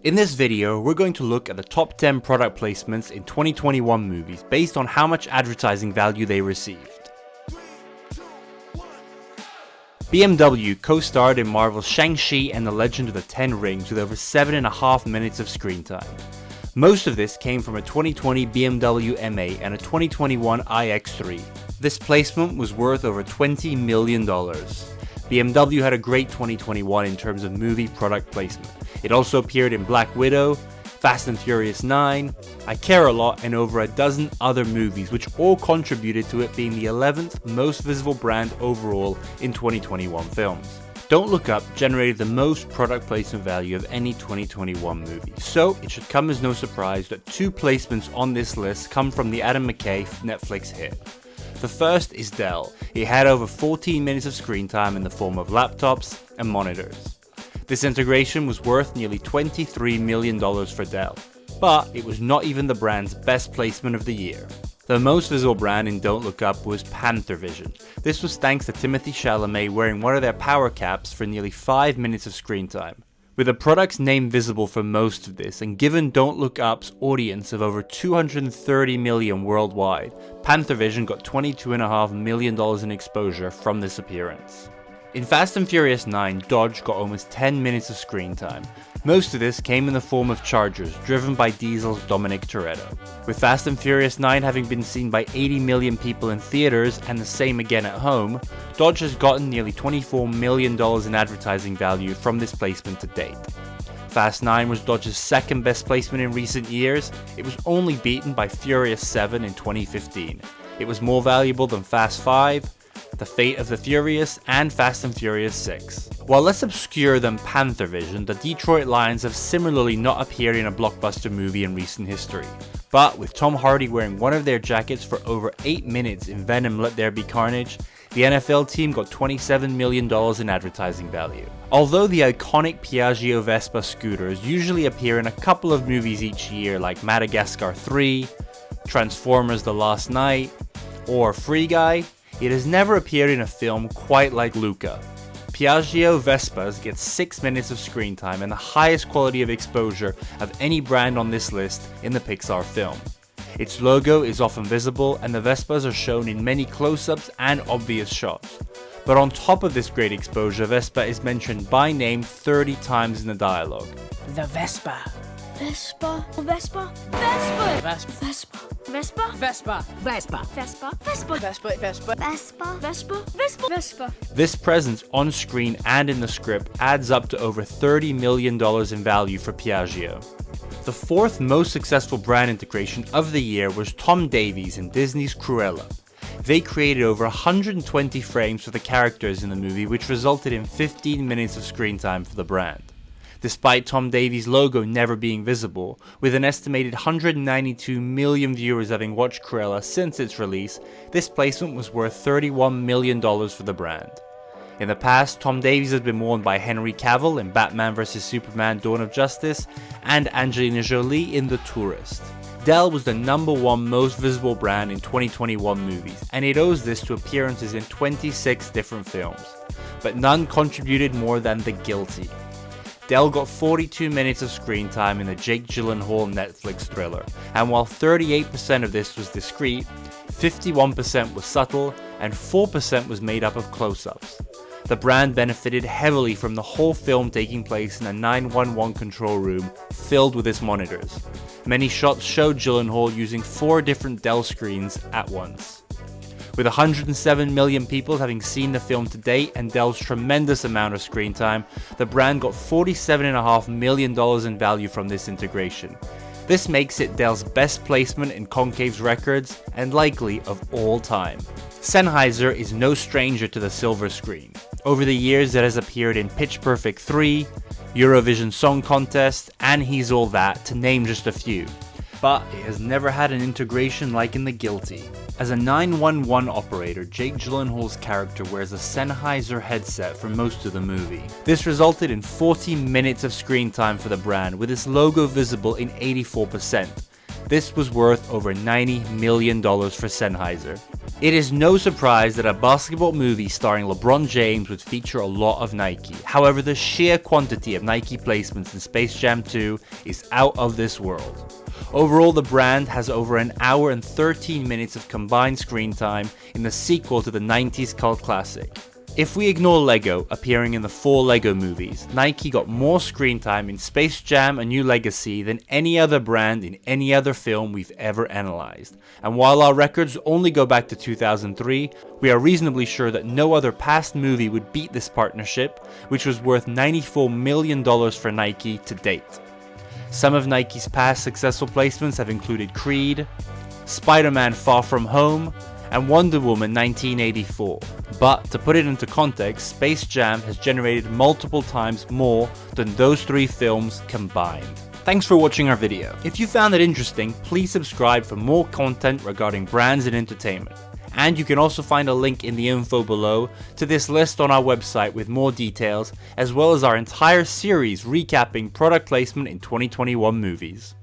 In this video, we're going to look at the top 10 product placements in 2021 movies based on how much advertising value they received. BMW co-starred in Marvel's Shang-Chi and the Legend of the Ten Rings with over 7.5 minutes of screen time. Most of this came from a 2020 BMW M8 and a 2021 iX3. This placement was worth over $20 million. BMW had a great 2021 in terms of movie product placement. It also appeared in Black Widow, Fast and Furious 9, I Care a Lot, and over a dozen other movies, which all contributed to it being the 11th most visible brand overall in 2021 films. Don't Look Up generated the most product placement value of any 2021 movie, so it should come as no surprise that two placements on this list come from the Adam McKay Netflix hit. The first is Dell. It had over 14 minutes of screen time in the form of laptops and monitors. This integration was worth nearly $23 million for Dell, but it was not even the brand's best placement of the year. The most visible brand in Don't Look Up was Panther Vision. This was thanks to Timothée Chalamet wearing one of their power caps for nearly 5 minutes of screen time. With the product's name visible for most of this, and given Don't Look Up's audience of over 230 million worldwide, Panther Vision got $22.5 million in exposure from this appearance. In Fast and Furious 9, Dodge got almost 10 minutes of screen time. Most of this came in the form of Chargers, driven by Diesel's Dominic Toretto. With Fast and Furious 9 having been seen by 80 million people in theaters and the same again at home, Dodge has gotten nearly $24 million in advertising value from this placement to date. Fast 9 was Dodge's second best placement in recent years. It was only beaten by Furious 7 in 2015. It was more valuable than Fast 5, The Fate of the Furious, and Fast and Furious 6. While less obscure than Panther Vision, the Detroit Lions have similarly not appeared in a blockbuster movie in recent history. But with Tom Hardy wearing one of their jackets for over 8 minutes in Venom Let There Be Carnage, the NFL team got $27 million in advertising value. Although the iconic Piaggio Vespa scooters usually appear in a couple of movies each year like Madagascar 3, Transformers The Last Night, or Free Guy, it has never appeared in a film quite like Luca. Piaggio Vespas get 6 minutes of screen time and the highest quality of exposure of any brand on this list in the Pixar film. Its logo is often visible and the Vespas are shown in many close-ups and obvious shots. But on top of this great exposure, Vespa is mentioned by name 30 times in the dialogue. The Vespa. Vespa. Vespa. Vespa. Vespa. Vespa. Vespa. Vespa. Vespa. Vespa. Vespa. Vespa. Vespa. Vespa. Vespa. Vespa. Vespa. This presence on screen and in the script adds up to over $30 million in value for Piaggio. The fourth most successful brand integration of the year was Tom Davies in Disney's Cruella. They created over 120 frames for the characters in the movie, which resulted in 15 minutes of screen time for the brand. Despite Tom Davies' logo never being visible, with an estimated 192 million viewers having watched Cruella since its release, this placement was worth $31 million for the brand. In the past, Tom Davies has been worn by Henry Cavill in Batman vs Superman Dawn of Justice and Angelina Jolie in The Tourist. Dell was the #1 most visible brand in 2021 movies, and it owes this to appearances in 26 different films. But none contributed more than The Guilty. Dell got 42 minutes of screen time in the Jake Gyllenhaal Netflix thriller, and while 38% of this was discreet, 51% was subtle, and 4% was made up of close-ups. The brand benefited heavily from the whole film taking place in a 911 control room filled with its monitors. Many shots showed Gyllenhaal using 4 different Dell screens at once. With 107 million people having seen the film to date and Dell's tremendous amount of screen time, the brand got $47.5 million in value from this integration. This makes it Dell's best placement in Concave's records and likely of all time. Sennheiser is no stranger to the silver screen. Over the years it has appeared in Pitch Perfect 3, Eurovision Song Contest, and He's All That, to name just a few. But it has never had an integration like in The Guilty. As a 911 operator, Jake Gyllenhaal's character wears a Sennheiser headset for most of the movie. This resulted in 40 minutes of screen time for the brand, with its logo visible in 84%. This was worth over $90 million for Sennheiser. It is no surprise that a basketball movie starring LeBron James would feature a lot of Nike. However, the sheer quantity of Nike placements in Space Jam 2 is out of this world. Overall, the brand has over an hour and 13 minutes of combined screen time in the sequel to the 90s cult classic. If we ignore Lego appearing in the 4 Lego movies, Nike got more screen time in Space Jam: A New Legacy than any other brand in any other film we've ever analyzed. And while our records only go back to 2003, we are reasonably sure that no other past movie would beat this partnership, which was worth $94 million for Nike to date. Some of Nike's past successful placements have included Creed, Spider-Man: Far From Home, and Wonder Woman 1984. But to put it into context, Space Jam has generated multiple times more than those 3 films combined. Thanks for watching our video. If you found it interesting, please subscribe for more content regarding brands and entertainment. And you can also find a link in the info below to this list on our website with more details, as well as our entire series recapping product placement in 2021 movies.